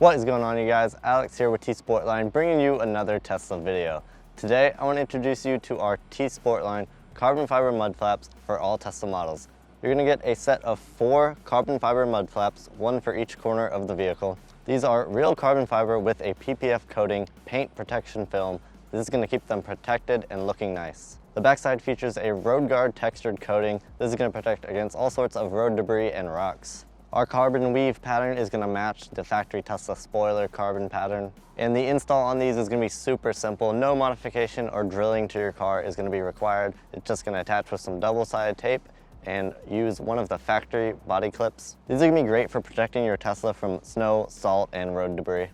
What is going on, you guys? Alex here with Sportline, bringing you another Tesla video. Today I want to introduce you to our Sportline carbon fiber mud flaps for all Tesla models. You're going to get a set of 4 carbon fiber mud flaps, one for each corner of the vehicle. These are real carbon fiber with a PPF coating paint protection film. This is going to keep them protected and looking nice. The backside features a road guard textured coating. This is going to protect against all sorts of road debris and rocks. Our carbon weave pattern is going to match the factory Tesla spoiler carbon pattern. And the install on these is going to be super simple. No modification or drilling to your car is going to be required. It's just going to attach with some double-sided tape and use one of the factory body clips. These are going to be great for protecting your Tesla from snow, salt, and road debris.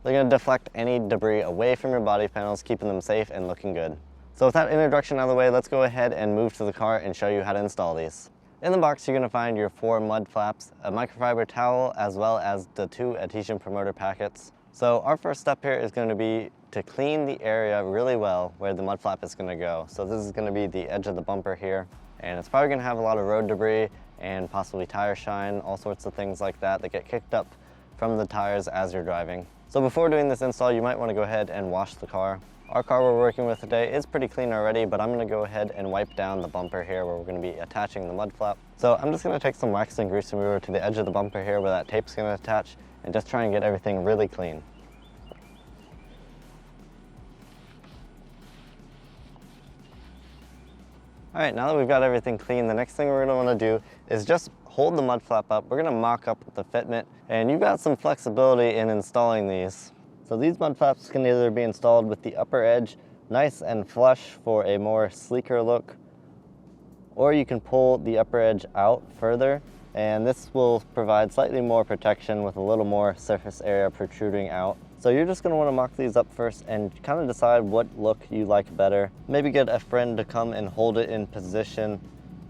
They're going to deflect any debris away from your body panels, keeping them safe and looking good. So with that introduction out of the way, let's go ahead and move to the car and show you how to install these. In the box, you're going to find your 4 mud flaps, a microfiber towel, as well as the 2 adhesion promoter packets. So our first step here is going to be to clean the area really well where the mud flap is going to go. So this is going to be the edge of the bumper here, and it's probably going to have a lot of road debris and possibly tire shine, all sorts of things like that that get kicked up from the tires as you're driving. So before doing this install, you might want to go ahead and wash the car. Our car we're working with today is pretty clean already, but I'm going to go ahead and wipe down the bumper here where we're going to be attaching the mud flap. So I'm just going to take some wax and grease remover to the edge of the bumper here where that tape's going to attach and just try and get everything really clean. All right, now that we've got everything clean, the next thing we're going to want to do is just hold the mud flap up. We're going to mock up the fitment, and you've got some flexibility in installing these. So these mud flaps can either be installed with the upper edge nice and flush for a more sleeker look, or you can pull the upper edge out further, and this will provide slightly more protection with a little more surface area protruding out. So you're just going to want to mock these up first and kind of decide what look you like better. Maybe get a friend to come and hold it in position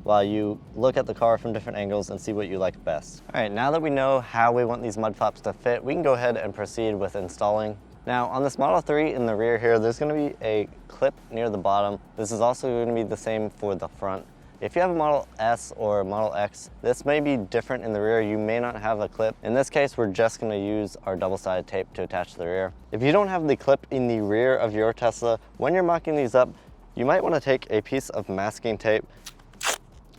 while you look at the car from different angles and see what you like best. All right, now that we know how we want these mud flaps to fit, we can go ahead and proceed with installing. Now on this Model 3 in the rear here, there's going to be a clip near the bottom. This is also going to be the same for the front. If you have a Model S or Model X, this may be different in the rear. You may not have a clip. In this case, we're just going to use our double-sided tape to attach to the rear. If you don't have the clip in the rear of your Tesla, when you're mocking these up, you might want to take a piece of masking tape,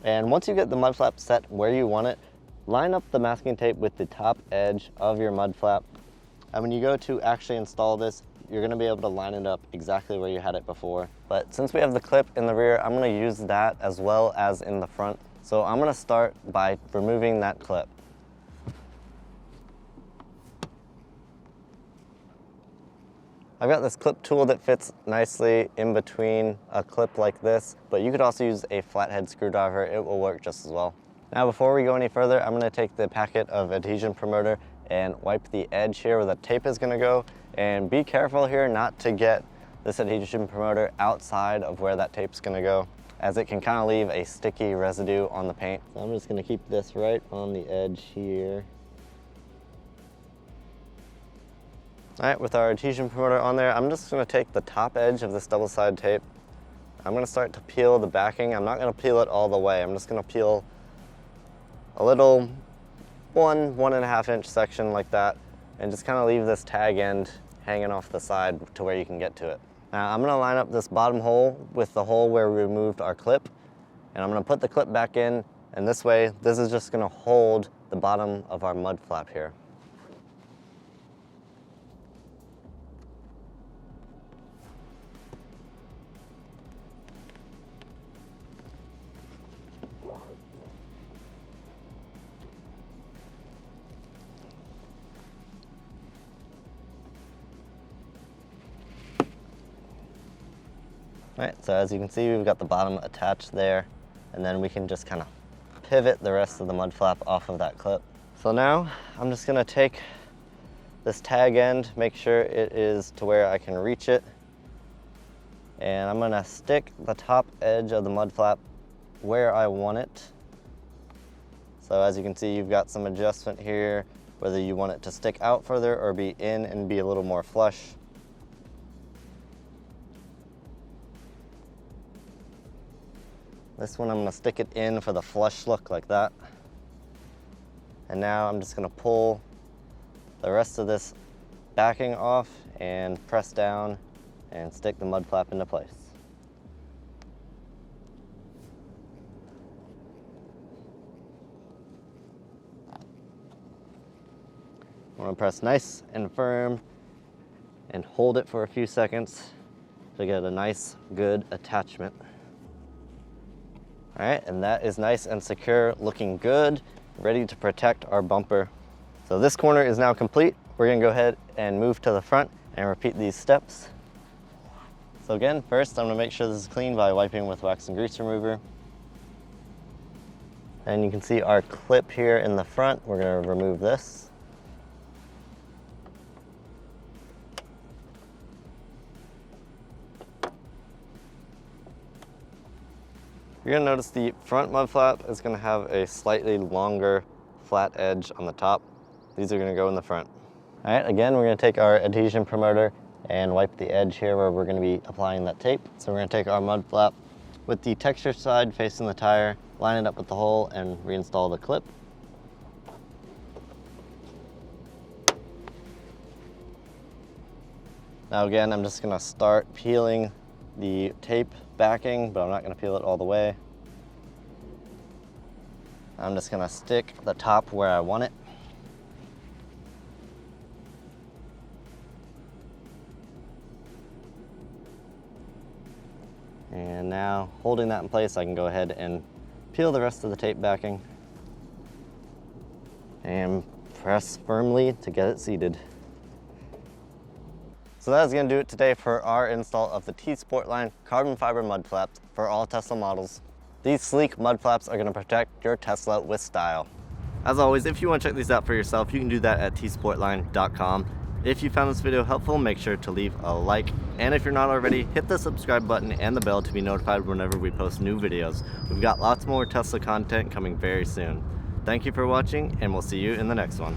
and once you get the mud flap set where you want it, line up the masking tape with the top edge of your mud flap. And when you go to actually install this, you're going to be able to line it up exactly where you had it before. But since we have the clip in the rear, I'm going to use that as well as in the front. So I'm going to start by removing that clip. I've got this clip tool that fits nicely in between a clip like this, but you could also use a flathead screwdriver. It will work just as well. Now before we go any further, I'm going to take the packet of adhesion promoter and wipe the edge here where the tape is going to go. And be careful here not to get this adhesion promoter outside of where that tape's going to go, as it can kind of leave a sticky residue on the paint. So I'm just going to keep this right on the edge here. All right, with our adhesion promoter on there, I'm just going to take the top edge of this double-sided tape. I'm going to start to peel the backing. I'm not going to peel it all the way. I'm just going to peel a little 1.5 inch section like that, and just kind of leave this tag end hanging off the side to where you can get to it. Now I'm going to line up this bottom hole with the hole where we removed our clip, and I'm going to put the clip back in, and this way, this is just going to hold the bottom of our mud flap here. All right, so as you can see, we've got the bottom attached there, and then we can just kind of pivot the rest of the mud flap off of that clip. So now I'm just gonna take this tag end, make sure it is to where I can reach it, and I'm gonna stick the top edge of the mud flap where I want it. So as you can see, you've got some adjustment here, whether you want it to stick out further or be in and be a little more flush. This one I'm gonna stick it in for the flush look like that. And now I'm just gonna pull the rest of this backing off and press down and stick the mud flap into place. I want to press nice and firm and hold it for a few seconds to get a nice, good attachment. All right, and that is nice and secure, looking good, ready to protect our bumper. So this corner is now complete. We're gonna go ahead and move to the front and repeat these steps. So again, first I'm gonna make sure this is clean by wiping with wax and grease remover. And you can see our clip here in the front. We're gonna remove this. You're gonna notice the front mud flap is gonna have a slightly longer flat edge on the top. These are gonna go in the front. All right, again, we're gonna take our adhesion promoter and wipe the edge here where we're gonna be applying that tape. So we're gonna take our mud flap with the texture side facing the tire, line it up with the hole and reinstall the clip. Now again, I'm just gonna start peeling the tape backing, but I'm not gonna peel it all the way. I'm just gonna stick the top where I want it. And now, holding that in place, I can go ahead and peel the rest of the tape backing and press firmly to get it seated. So that is going to do it today for our install of the Sportline carbon fiber mud flaps for all Tesla models. These sleek mud flaps are going to protect your Tesla with style. As always, if you want to check these out for yourself, you can do that at tsportline.com. If you found this video helpful, make sure to leave a like, and if you're not already, hit the subscribe button and the bell to be notified whenever we post new videos. We've got lots more Tesla content coming very soon. Thank you for watching, and we'll see you in the next one.